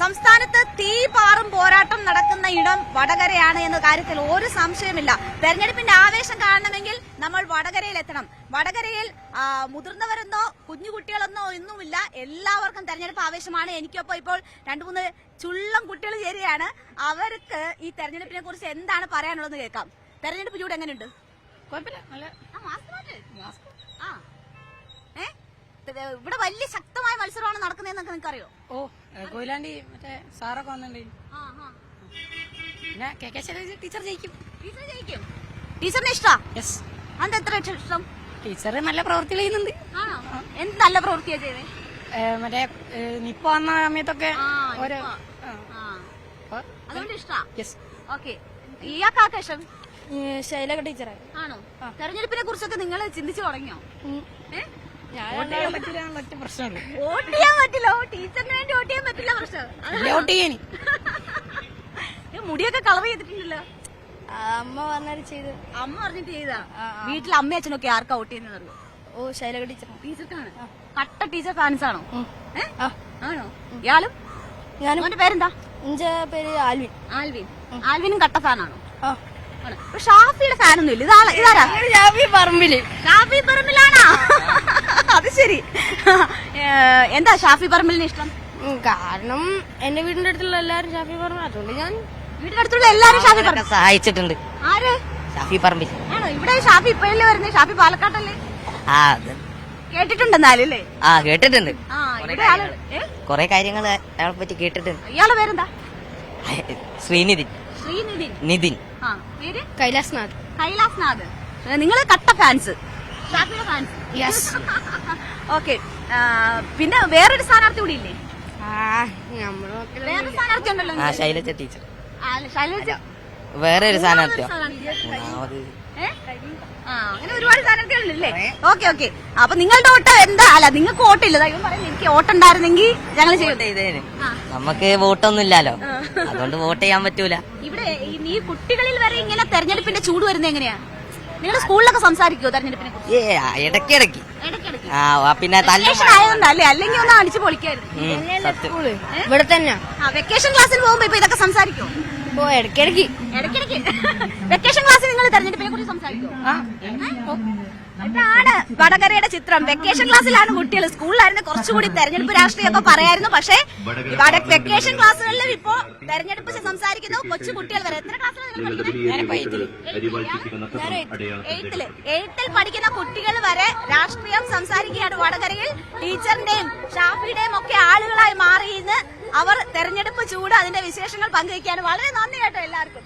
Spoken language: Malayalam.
സംസ്ഥാനത്ത് തീ പാറും പോരാട്ടം നടക്കുന്ന ഇടം വടകരയാണ് എന്ന കാര്യത്തിൽ ഒരു സംശയമില്ല. തെരഞ്ഞെടുപ്പിന്റെ ആവേശം കാണണമെങ്കിൽ നമ്മൾ വടകരയിൽ എത്തണം. വടകരയിൽ മുതിർന്നവരെന്നോ കുഞ്ഞുകുട്ടികളെന്നോ ഒന്നുമില്ല, എല്ലാവർക്കും തെരഞ്ഞെടുപ്പ് ആവേശമാണ്. എനിക്കൊപ്പം ഇപ്പോൾ 2-3 ചുള്ളം കുട്ടികൾ ചേരുകയാണ്. അവർക്ക് ഈ തെരഞ്ഞെടുപ്പിനെ കുറിച്ച് എന്താണ് പറയാനുള്ളതെന്ന് കേൾക്കാം. തെരഞ്ഞെടുപ്പ് ചൂട് എങ്ങനെയുണ്ട്? ഇവിടെ വലിയ ശക്തമായ മത്സരമാണ് നടക്കുന്നതെന്നൊക്കെ നിങ്ങൾക്കറിയോ? കൊയിലാണ്ടി മറ്റേ സാറൊക്കെ വന്നിട്ടുണ്ട്. പിന്നെ ടീച്ചർ ജയിക്കും. ടീച്ചറിനെ ഇഷ്ടാ? അതെന്താ എത്ര ഇഷ്ടം? ടീച്ചർ നല്ല പ്രവൃത്തി ചെയ്യുന്നുണ്ട്. എന്ത് നല്ല പ്രവൃത്തിയാ ചെയ്തേ? മറ്റേ നിപ്പ വന്ന സമയത്തൊക്കെ അതുകൊണ്ട് ഇഷ്ടാ. ഓക്കെ, ഇയാൾക്കാക്ക ഇഷ്ടം? ശൈലക ടീച്ചറെ. ആണോ? തെരഞ്ഞെടുപ്പിനെ കുറിച്ചൊക്കെ നിങ്ങൾ ചിന്തിച്ചു തുടങ്ങിയോ? വോട്ട് ചെയ്യാൻ പ്രശ്നമുള്ളൂ. വോട്ട് ചെയ്യാൻ പറ്റില്ല. ടീച്ചറിന് വേണ്ടി വോട്ട് ചെയ്യാൻ പറ്റില്ല. പ്രശ്നം മുടിയൊക്കെ കളർ ചെയ്തിട്ടുണ്ടല്ലോ. അമ്മ പറഞ്ഞിട്ട് ചെയ്ത്. അമ്മ പറഞ്ഞിട്ട് ചെയ്താ? വീട്ടിൽ അമ്മ അച്ഛനൊക്കെ ആർക്കാ വോട്ട് ചെയ്യുന്നത് അറിയോ? ശൈലക ടീച്ചർ. ടീച്ചർക്കാണ്. കട്ട ടീച്ചർ ഫാൻസ് ആണോ? ആണോ? ഇയാളും? ഞാനും. പേരെന്താ? എന്റെ പേര് ആൽവിൻ. ആൽവിനും കട്ട ഫാനാണോ? ഷാഫിയുടെ ഫാനൊന്നും ഇല്ല. ഇതാരാ? ഷാഫി പറമ്പില്. ഷാഫി പറമ്പിലാണോ? അത് ശരി. എന്താ ഷാഫി പറമ്പിലിന് ഇഷ്ടം? കാരണം എന്റെ വീടിന്റെ അടുത്തുള്ള എല്ലാരും ഷാഫി പറമ്പിൽ, അതുകൊണ്ട് ഞാൻ വീടിന്റെ അടുത്തുള്ള എല്ലാരും ഷാഫി പറമ്പിൽ സഹായിച്ചിട്ടുണ്ട്. ആര്? ഷാഫി പറമ്പിൽ. ആണോ? ഇവിടെ ഷാഫി ഇപ്പോഴല്ലേ വരുന്നത്? ഷാഫി പാലക്കാട്ടല്ലേ? കേട്ടിട്ടുണ്ടെന്നാലും അല്ലേ? കേട്ടിട്ടുണ്ട്. കൊറേ കാര്യങ്ങൾ അയാളെ പറ്റി കേട്ടിട്ടുണ്ട്. ഇയാളെ പേരെന്താ? ശ്രീനിധിൻ. നിതിൻ. കൈലാസ്നാഥ്. നിങ്ങള് കട്ട ഫാൻസ്, ഷാഫിയുടെ ഫാൻസ്. ഓക്കെ, പിന്നെ വേറൊരു സ്ഥാനാർത്ഥി കൂടി ഇല്ലേ? വേറൊരു സ്ഥാനാർത്ഥി ഉണ്ടല്ലോ. ശൈലജ ടീച്ചർ. ശൈലജ വേറൊരു സ്ഥാനാർത്ഥിയോ? അങ്ങനെ ഒരുപാട് സ്ഥാനാർത്ഥികളില്ലേ? ഓക്കെ. അപ്പൊ നിങ്ങളുടെ വോട്ട് എന്താ? അല്ല, നിങ്ങൾക്ക് വോട്ടില്ല. എനിക്ക് വോട്ടുണ്ടായിരുന്നെങ്കിൽ ഞങ്ങൾ ചെയ്യും. നമുക്ക് വോട്ടൊന്നും ഇല്ലല്ലോ, അതുകൊണ്ട് വോട്ട് ചെയ്യാൻ പറ്റൂല. ഇവിടെ ഈ കുട്ടികളിൽ വരെ ഇങ്ങനെ തെരഞ്ഞെടുപ്പിന്റെ ചൂട് വരുന്നത് എങ്ങനെയാ? നിങ്ങളുടെ സ്കൂളിലൊക്കെ സംസാരിക്കുമോ തെരഞ്ഞെടുപ്പിനെ കുറിച്ച്? ഇടയ്ക്കിടയ്ക്ക്. പിന്നെ ആയതുകൊണ്ടല്ലേ, അല്ലെങ്കിൽ ഒന്ന് അടിച്ചു പൊളിക്കായിരുന്നു. ഇവിടെ തന്നെ വെക്കേഷൻ ക്ലാസ്സിൽ പോകുമ്പോ ഇപ്പൊ ഇതൊക്കെ സംസാരിക്കുമോ? ഇടയ്ക്കിടയ്ക്ക്. വെക്കേഷൻ ക്ലാസ്സിൽ നിങ്ങൾ തെരഞ്ഞെടുപ്പിനെ കുറിച്ച് സംസാരിക്കുമോ? ഇതാണ് വടകരയുടെ ചിത്രം. വെക്കേഷൻ ക്ലാസ്സിലാണ് കുട്ടികൾ. സ്കൂളിലായിരുന്നു കുറച്ചുകൂടി തെരഞ്ഞെടുപ്പ് രാഷ്ട്രീയമൊക്കെ പറയായിരുന്നു. പക്ഷേ വെക്കേഷൻ ക്ലാസ്സുകളിലും ഇപ്പോ തെരഞ്ഞെടുപ്പ് സംസാരിക്കുന്നു കൊച്ചു കുട്ടികൾ വരെ. എത്ര ക്ലാസ്സിലാണ്? 8ൽ പഠിക്കുന്ന കുട്ടികൾ വരെ രാഷ്ട്രീയം സംസാരിക്കുകയാണ് വടകരയിൽ. ടീച്ചറിന്റെയും ഷാഫിയുടെയും ഒക്കെ ആളുകളായി മാറിയെന്ന് അവർ തെരഞ്ഞെടുപ്പ് ചൂട് അതിന്റെ വിശേഷങ്ങൾ പങ്കുവയ്ക്കുകയാണ്. വളരെ നന്ദി കേട്ടോ എല്ലാവർക്കും.